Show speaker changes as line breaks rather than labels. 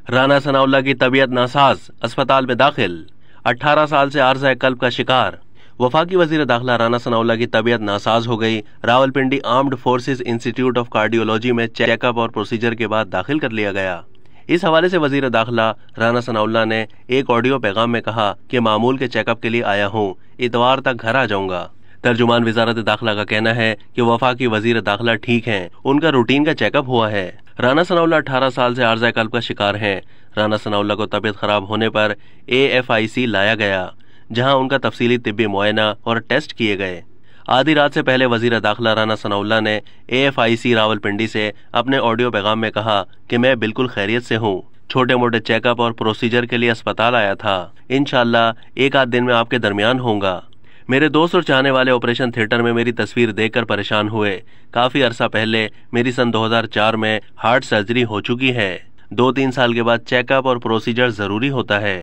राना सनाउल्लाह की तबीयत नासाज, अस्पताल में दाखिल। 18 साल से आर्ज़ा कल्ब का शिकार। वफाकी वजीर दाखिला राना सनाउल्लाह की तबीयत नासाज हो गई। Rawalpindi armed forces institute of cardiology में चेकअप और प्रोसीजर के बाद दाखिल कर लिया गया। इस हवाले से वजीर दाखिला राना सनाउल्लाह ने एक ऑडियो पैगाम में कहा कि मामूल के चेकअप के लिए आया हूँ, इतवार तक घर आ जाऊंगा। तर्जुमान वजारत दाखिला का कहना है कि वफाकी वजीर दाखिला ठीक हैं, उनका रूटीन का चेकअप हुआ है। राना सनाउल्लाह 18 साल से आर्ज़ा कल्ब का शिकार हैं। राना सनाउल्लाह को तबीयत खराब होने पर AFIC लाया गया, जहां उनका तफसीली तिब्बी मुआयना और टेस्ट किए गए। आधी रात से पहले वजीर दाखिला राना सनाउल्लाह ने AFIC रावलपिंडी से अपने ऑडियो पैगाम में कहा कि मैं बिल्कुल खैरियत से हूँ, छोटे मोटे चेकअप और प्रोसीजर के लिए अस्पताल आया था। इंशाअल्लाह एक आध दिन में आपके दरमियान होऊंगा। मेरे दोस्त और चाहने वाले ऑपरेशन थिएटर में मेरी तस्वीर देखकर परेशान हुए। काफी अरसा पहले मेरी सन 2004 में हार्ट सर्जरी हो चुकी है। 2-3 साल के बाद चेकअप और प्रोसीजर जरूरी होता है।